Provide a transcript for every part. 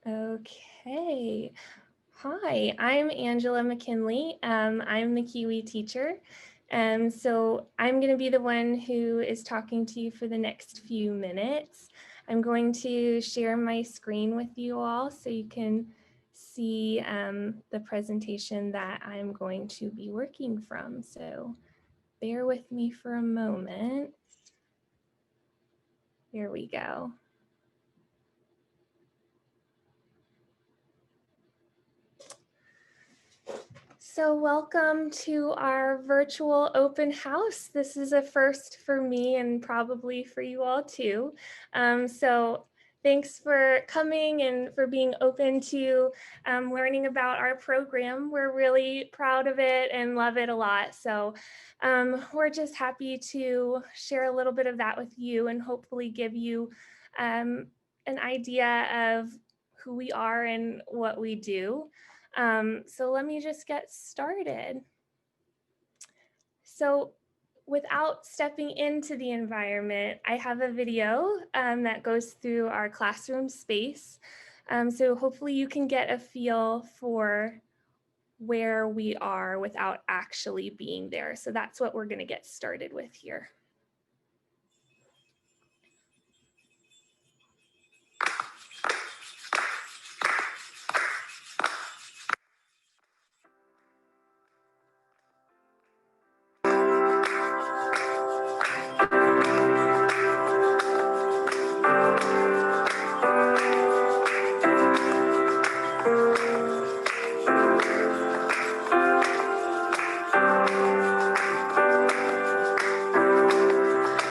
Okay. Hi, I'm Angela McKinley. I'm the Kiwi teacher. So I'm going to be the one who is talking to you for the next few minutes. I'm going to share my screen with you all so you can see the presentation that I'm going to be working from. So bear with me for a moment. Here we go. So welcome to our virtual open house. This is a first for me and probably for you all too. So thanks for coming and for being open to learning about our program. We're really proud of it and love it a lot. So we're just happy to share a little bit of that with you and hopefully give you an idea of who we are and what we do. So let me just get started. So without stepping into the environment, I have a video that goes through our classroom space. So hopefully you can get a feel for where we are without actually being there. So that's what we're going to get started with here.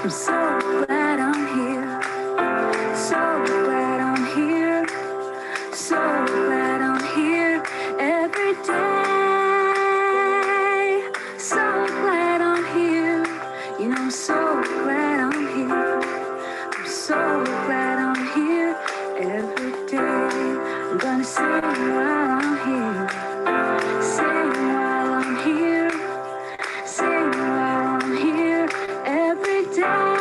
I'm so glad I'm here, so glad I'm here, so glad I'm here every day, so glad I'm here, you know, I'm so glad I'm here, I'm so glad I'm here every day, I'm gonna sing while I'm here, sing while I'm here, sing while I'm here every day.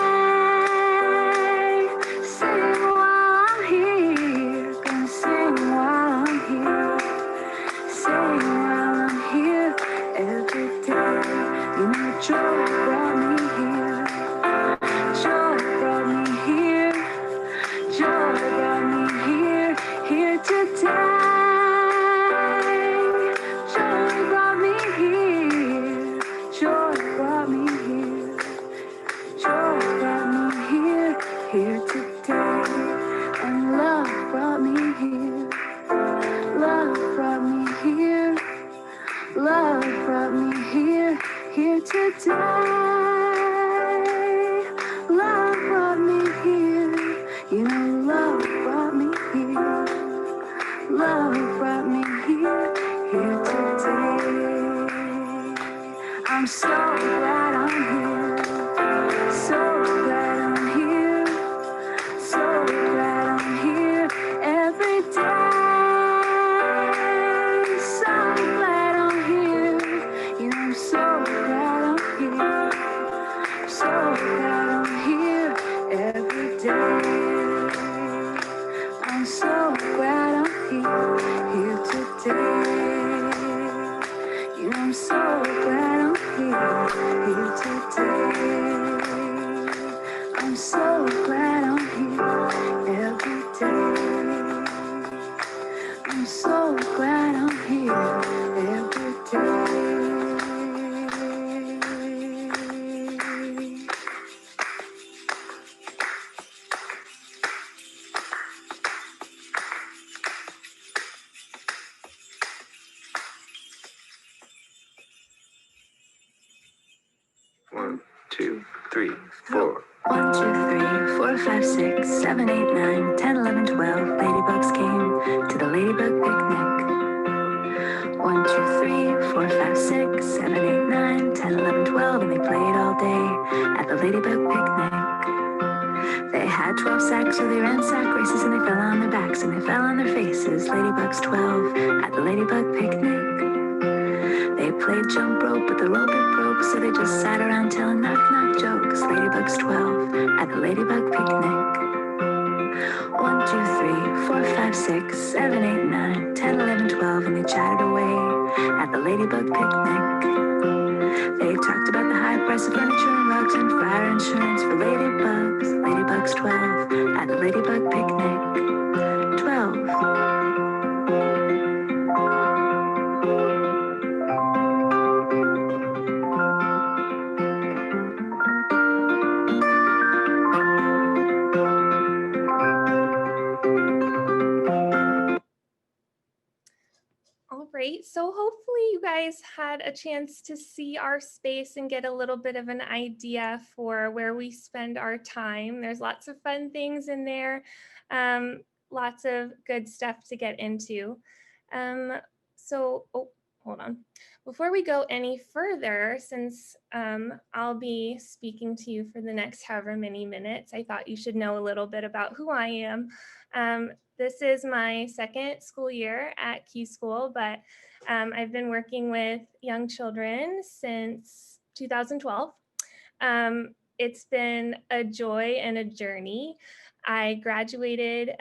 Sing while I'm here, gonna sing while I'm here, sing while I'm here every day. You know joy brought me here, joy brought me here, joy brought me here, here today. Joy brought me here, joy brought me here, joy brought me here, here today. And love brought me here, love brought me here, love brought me here, here today. Love brought me here, you know love brought me here, love brought me here, here today. I'm so glad I'm here, so glad I'm here, so glad I'm here every day. So glad I'm here, you know I'm so glad I'm here, so glad I'm here every day. I'm so glad I'm here, here today. You know I'm so glad I'm here, here today. I'm so glad I'm here every day. I'm so glad I'm here every day. One, two, three, four. 1, 2, 3, 4, 5, 6, 7, 8, 9, 10, 11, 12. Ladybugs came to the ladybug picnic. 1, 2, 3, 4, 5, 6, 7, 8, 9, 10, 11, 12. And they played all day at the ladybug picnic. They had 12 sacks, so they ran sack races, and they fell on their backs, and they fell on their faces. Ladybugs 12 at the ladybug picnic. They played jump rope, but the rope it broke, so they just sat around telling knock-knock jokes. Ladybugs 12 at the ladybug picnic. 1, 2, 3, 4, 5, 5, 6, 7, 8, 9, 10, 11, 12, and they chatted away at the Ladybug picnic. They talked about the high price of furniture and rugs and fire insurance for ladybugs. Ladybugs 12 at the Ladybug picnic. 12. All right, so hopefully you guys had a chance to see our space and get a little bit of an idea for where we spend our time. There's lots of fun things in there, lots of good stuff to get into. Oh, hold on. Before we go any further, since I'll be speaking to you for the next however many minutes, I thought you should know a little bit about who I am. This is my second school year at Key School, but I've been working with young children since 2012. It's been a joy and a journey. I graduated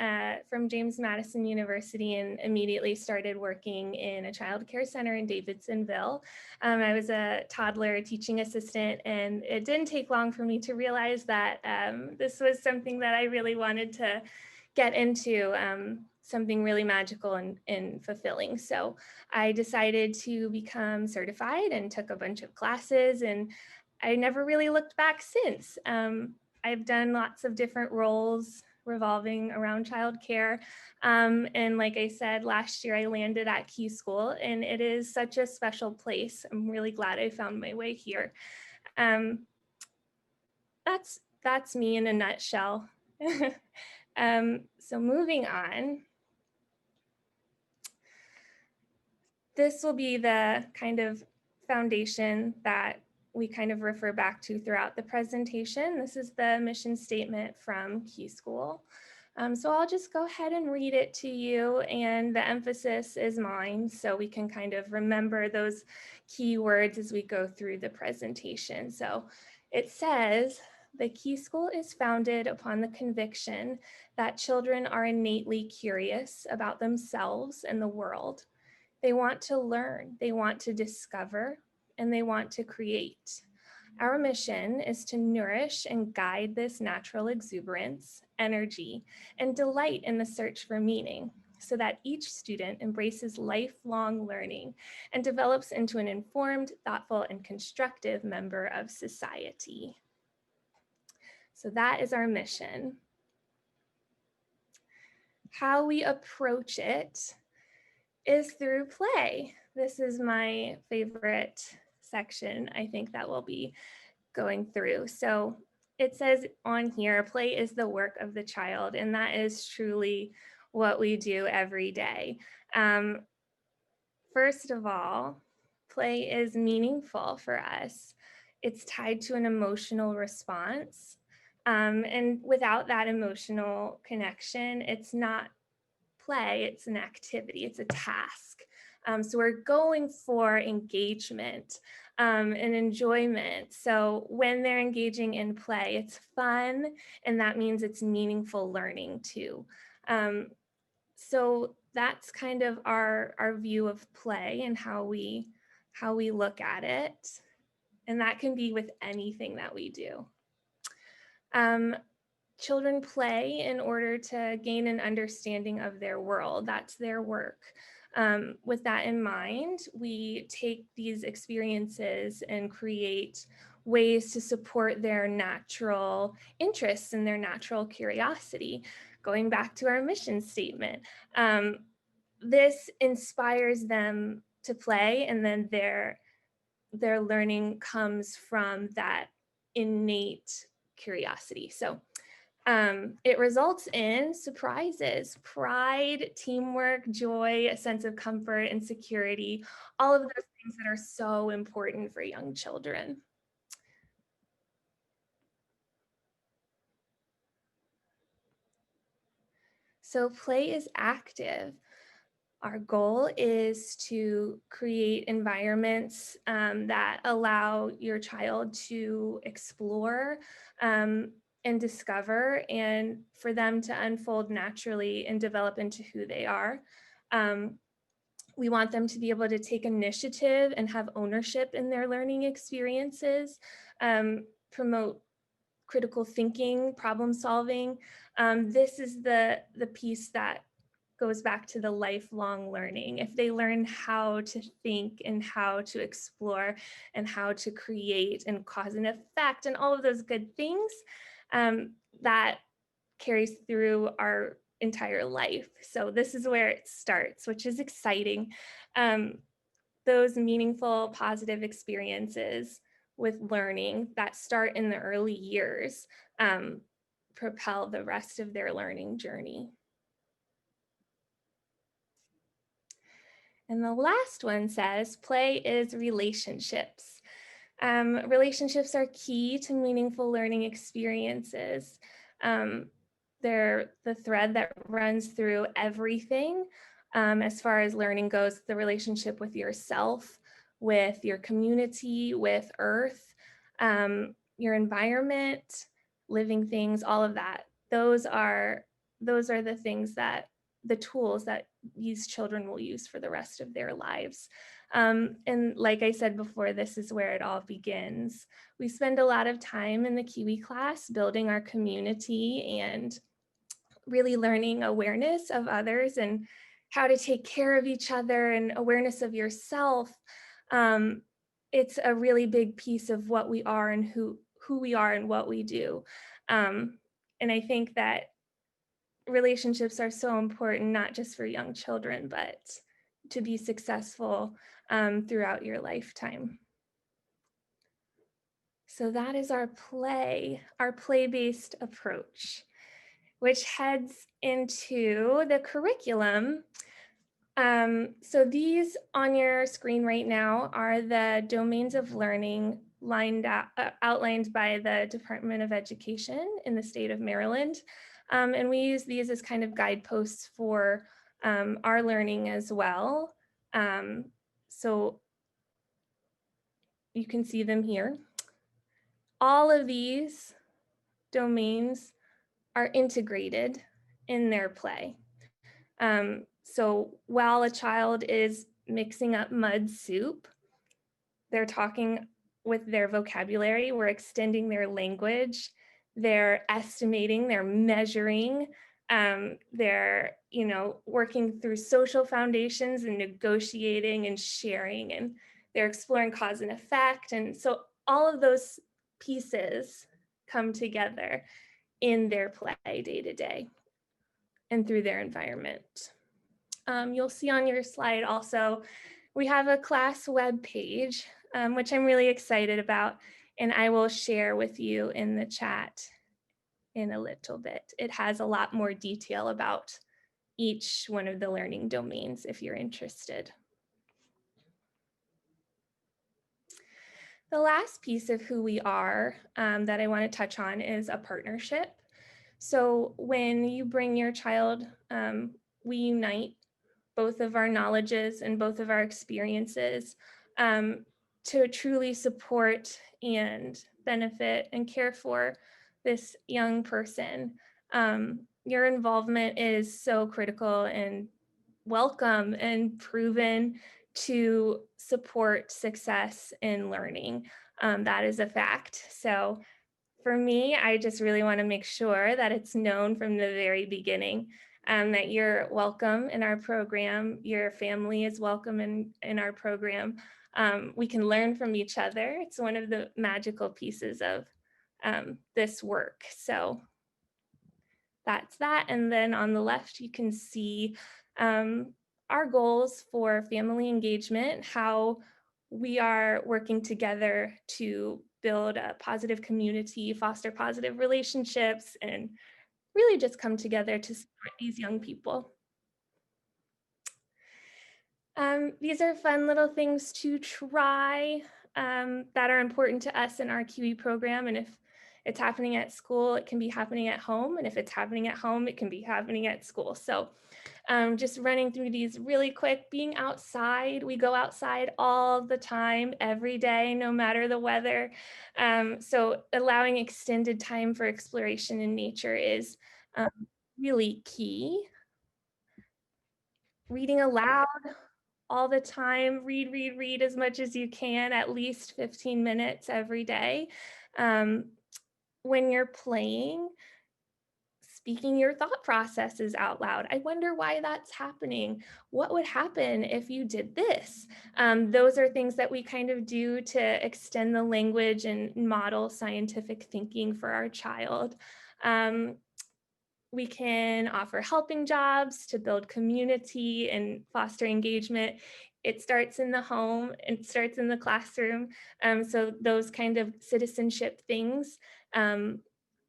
from James Madison University and immediately started working in a child care center in Davidsonville. I was a toddler teaching assistant, and it didn't take long for me to realize that this was something that I really wanted to get into, something really magical and fulfilling. So I decided to become certified and took a bunch of classes, and I never really looked back since. I've done lots of different roles revolving around childcare. And like I said, last year I landed at Key School, and it is such a special place. I'm really glad I found my way here. That's me in a nutshell. So moving on, this will be the kind of foundation that we kind of refer back to throughout the presentation. This is the mission statement from Key School. So I'll just go ahead and read it to you, and the emphasis is mine, so we can kind of remember those key words as we go through the presentation. So it says, the Key School is founded upon the conviction that children are innately curious about themselves and the world. They want to learn, they want to discover, and they want to create. Our mission is to nourish and guide this natural exuberance, energy, and delight in the search for meaning, so that each student embraces lifelong learning and develops into an informed, thoughtful, and constructive member of society. So that is our mission. How we approach it is through play. This is my favorite section, I think, that we'll be going through. So it says on here, play is the work of the child, and that is truly what we do every day. First of all, play is meaningful for us. It's tied to an emotional response. And without that emotional connection, it's not play, it's an activity, it's a task. So we're going for engagement and enjoyment. So when they're engaging in play, it's fun, and that means it's meaningful learning too. So that's kind of our view of play and how we look at it. And that can be with anything that we do. Children play in order to gain an understanding of their world. That's their work. With that in mind, we take these experiences and create ways to support their natural interests and their natural curiosity. Going back to our mission statement, this inspires them to play, and then their learning comes from that innate curiosity. So it results in surprises, pride, teamwork, joy, a sense of comfort and security, all of those things that are so important for young children. So play is active. Our goal is to create environments that allow your child to explore, and discover, and for them to unfold naturally and develop into who they are. We want them to be able to take initiative and have ownership in their learning experiences, promote critical thinking, problem solving. This is the piece that goes back to the lifelong learning. If they learn how to think and how to explore and how to create and cause and effect and all of those good things, that carries through our entire life. So this is where it starts, which is exciting. Those meaningful, positive experiences with learning that start in the early years propel the rest of their learning journey. And the last one says, play is relationships. Relationships are key to meaningful learning experiences. They're the thread that runs through everything as far as learning goes, the relationship with yourself, with your community, with Earth, your environment, living things, all of that. Those are the things that the tools that these children will use for the rest of their lives. And like I said before, this is where it all begins. We spend a lot of time in the Kiwi class building our community and really learning awareness of others and how to take care of each other and awareness of yourself. It's a really big piece of what we are and who we are and what we do. And I think that relationships are so important, not just for young children, but to be successful throughout your lifetime. So that is our play-based approach, which heads into the curriculum. So these on your screen right now are the domains of learning outlined by the Department of Education in the state of Maryland. And we use these as kind of guideposts for our learning as well. So you can see them here. All of these domains are integrated in their play. So while a child is mixing up mud soup, they're talking with their vocabulary, we're extending their language, they're estimating, they're measuring, they're, working through social foundations and negotiating and sharing, and they're exploring cause and effect. And so all of those pieces come together in their play day to day and through their environment. You'll see on your slide also, we have a class web page, which I'm really excited about, and I will share with you in the chat in a little bit. It has a lot more detail about each one of the learning domains if you're interested. The last piece of who we are that I want to touch on is a partnership. So when you bring your child, we unite both of our knowledges and both of our experiences to truly support and benefit and care for this young person. Your involvement is so critical and welcome and proven to support success in learning. That is a fact. So for me, I just really want to make sure that it's known from the very beginning that you're welcome in our program. Your family is welcome in our program. We can learn from each other. It's one of the magical pieces of this work. So that's that. And then on the left, you can see our goals for family engagement, how we are working together to build a positive community, foster positive relationships, and really just come together to support these young people. These are fun little things to try that are important to us in our Kiwi program. And if it's happening at school, it can be happening at home. And if it's happening at home, it can be happening at school. So just running through these really quick, being outside. We go outside all the time, every day, no matter the weather. So allowing extended time for exploration in nature is um, really key. Reading aloud all the time, read as much as you can, at least 15 minutes every day. When you're playing, speaking your thought processes out loud. I wonder why that's happening. What would happen if you did this? Those are things that we kind of do to extend the language and model scientific thinking for our child. We can offer helping jobs to build community and foster engagement. It starts in the home, it starts in the classroom. So those kind of citizenship things,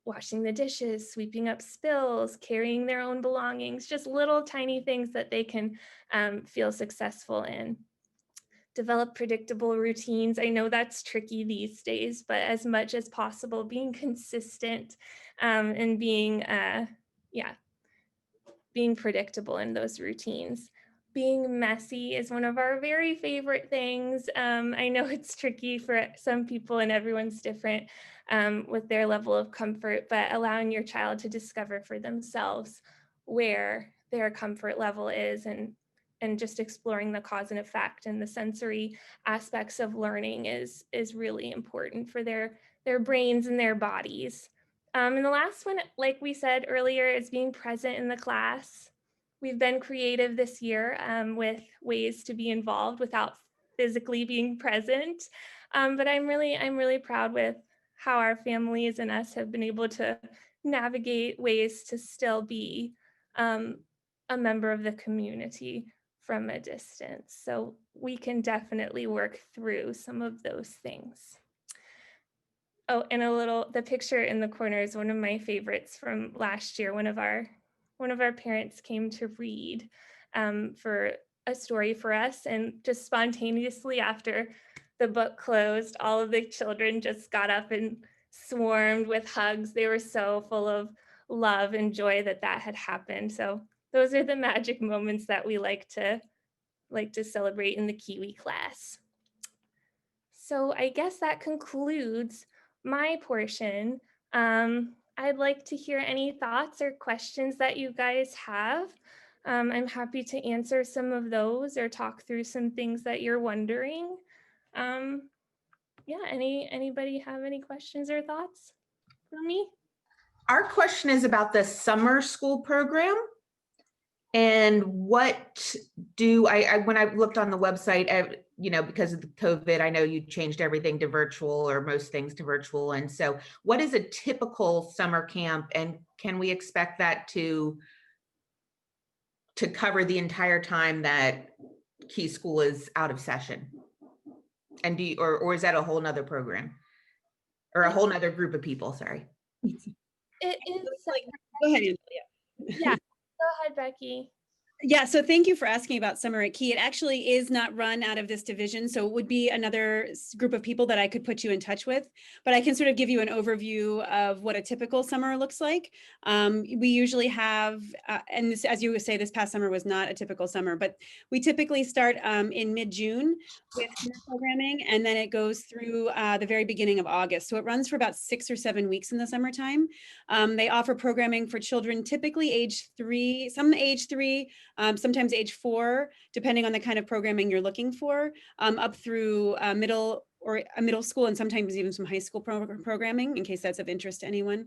washing the dishes, sweeping up spills, carrying their own belongings, just little tiny things that they can feel successful in. Develop predictable routines. I know that's tricky these days, but as much as possible, being consistent and being predictable in those routines. Being messy is one of our very favorite things. I know it's tricky for some people and everyone's different with their level of comfort, but allowing your child to discover for themselves where their comfort level is and just exploring the cause and effect and the sensory aspects of learning is really important for their brains and their bodies. And the last one, like we said earlier, is being present in the class. We've been creative this year with ways to be involved without physically being present. But I'm really proud with how our families and us have been able to navigate ways to still be a member of the community from a distance. So we can definitely work through some of those things. Oh, and the picture in the corner is one of my favorites from last year. One of our parents came to read for a story for us, and just spontaneously after the book closed, all of the children just got up and swarmed with hugs. They were so full of love and joy that had happened. So those are the magic moments that we like to celebrate in the Kiwi class. So I guess that concludes my portion. I'd like to hear any thoughts or questions that you guys have. I'm happy to answer some of those or talk through some things that you're wondering. Yeah, anybody have any questions or thoughts for me? Our question is about the summer school program. And what do when I looked on the website, because of the COVID, I know you changed everything to virtual or most things to virtual. And so what is a typical summer camp, and can we expect that to cover the entire time that Key School is out of session? And or is that a whole nother program or a whole nother group of people? Sorry. It is Go ahead, Angela. yeah. Go ahead, Becky. Yeah, so thank you for asking about Summer at Key. It actually is not run out of this division, so it would be another group of people that I could put you in touch with, but I can sort of give you an overview of what a typical summer looks like. We usually have, and this, as you say, this past summer was not a typical summer, but we typically start in mid-June with summer programming, and then it goes through the very beginning of August. So it runs for about 6 or 7 weeks in the summertime. They offer programming for children typically age 3, some age 3, sometimes age 4, depending on the kind of programming you're looking for, up through middle school, and sometimes even some high school programming, in case that's of interest to anyone.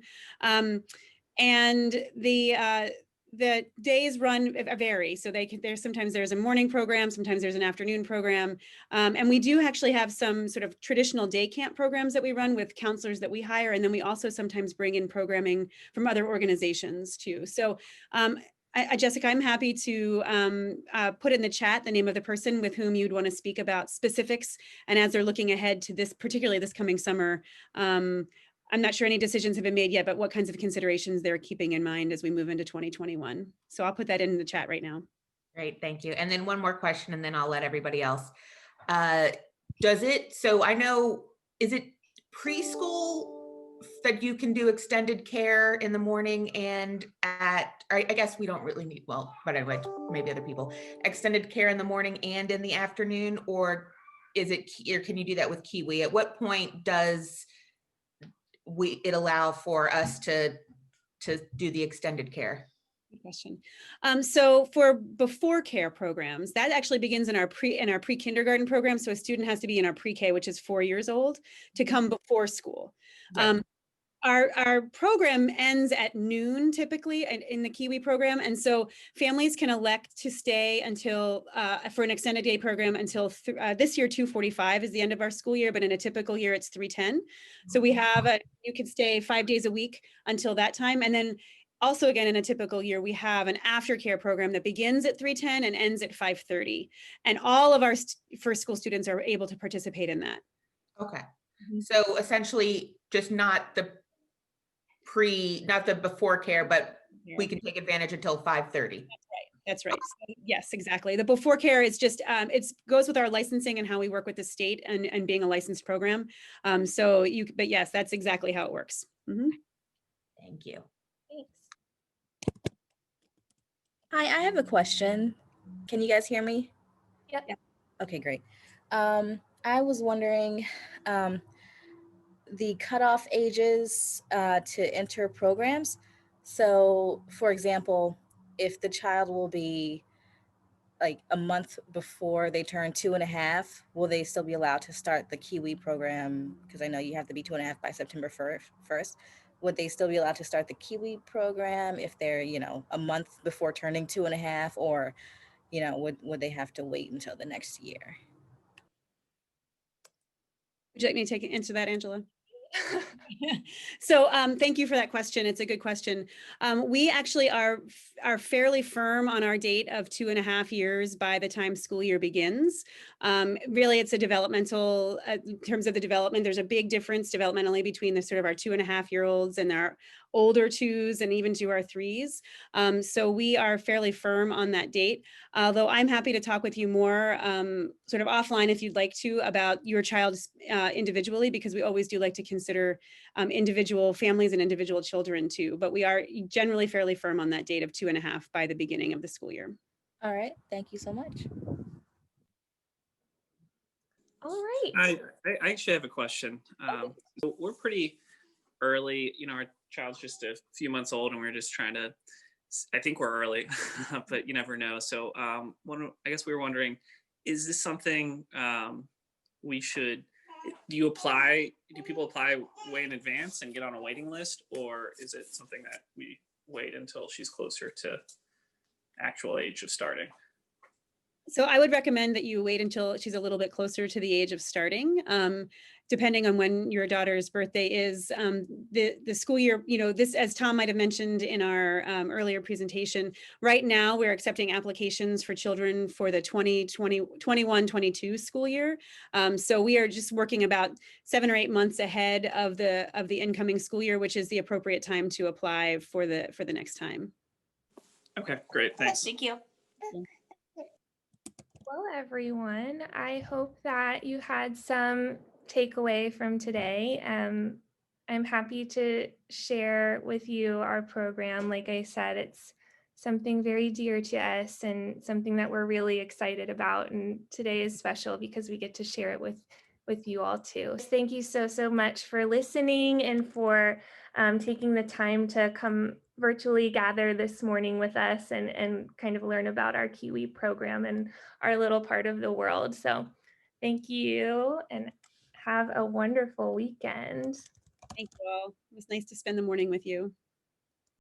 And the days vary. So sometimes there's a morning program, sometimes there's an afternoon program. And we do actually have some sort of traditional day camp programs that we run with counselors that we hire. And then we also sometimes bring in programming from other organizations too. So Jessica, I'm happy to put in the chat the name of the person with whom you'd want to speak about specifics. And as they're looking ahead to this, particularly this coming summer, I'm not sure any decisions have been made yet, but what kinds of considerations they're keeping in mind as we move into 2021. So I'll put that in the chat right now. Great, thank you. And then one more question, and then I'll let everybody else. So I know, is it preschool that you can do extended care in the morning and I guess we don't really need, well, but anyway, maybe other people, extended care in the morning and in the afternoon, or or can you do that with Kiwi? At what point does it allow for us to do the extended care? Good question. So for before care programs, that actually begins in our pre-kindergarten program. So a student has to be in our pre-K, which is 4 years old, to come before school. Right. Our program ends at noon typically in the Kiwi program. And so families can elect to stay until for an extended day program until this year, 2:45 is the end of our school year, but in a typical year, it's 3:10. So we have you can stay 5 days a week until that time. And then also, again, in a typical year, we have an aftercare program that begins at 3:10 and ends at 5:30. And all of our first school students are able to participate in that. Okay. So essentially just not the before care, but we can take advantage until 5:30. That's right. So, yes, exactly. The before care is just, it goes with our licensing and how we work with the state and being a licensed program. But yes, that's exactly how it works. Mm-hmm. Thank you. Thanks. Hi, I have a question. Can you guys hear me? Yep. Yeah. Okay, great. I was wondering the cutoff ages to enter programs. So, for example, if the child will be like a month before they turn 2.5, will they still be allowed to start the Kiwi program? Because I know you have to be 2.5 by September 1st. Would they still be allowed to start the Kiwi program if they're, a month before turning 2.5, or, would they have to wait until the next year? Would you like me to answer that, Angela? So thank you for that question. It's a good question. We actually are fairly firm on our date of 2.5 years by the time school year begins. Really, it's a developmental, in terms of the development, there's a big difference developmentally between the sort of our 2.5-year-olds and our older 2s and even to our 3s. So we are fairly firm on that date, although I'm happy to talk with you more sort of offline if you'd like to about your child individually, because we always do like to consider individual families and individual children too. But we are generally fairly firm on that date of 2.5 by the beginning of the school year. All right. Thank you so much. All right. I actually have a question. So we're pretty early, our child's just a few months old and we're just trying to, I think we're early, but you never know. So I guess we were wondering, is this something we should, do people apply way in advance and get on a waiting list, or is it something that we wait until she's closer to actual age of starting? So I would recommend that you wait until she's a little bit closer to the age of starting, depending on when your daughter's birthday is. The school year, this, as Tom might have mentioned in our earlier presentation, right now we're accepting applications for children for the 2021-22 school year. So we are just working about 7 or 8 months ahead of the incoming school year, which is the appropriate time to apply for the next time. Okay, great, thanks. Thank you. Well, everyone, I hope that you had some takeaway from today. I'm happy to share with you our program. Like I said, it's something very dear to us and something that we're really excited about. And today is special because we get to share it with you all too. Thank you so much for listening and for taking the time to come virtually gather this morning with us and kind of learn about our Kiwi program and our little part of the world. So thank you and have a wonderful weekend. Thank you all. It was nice to spend the morning with you.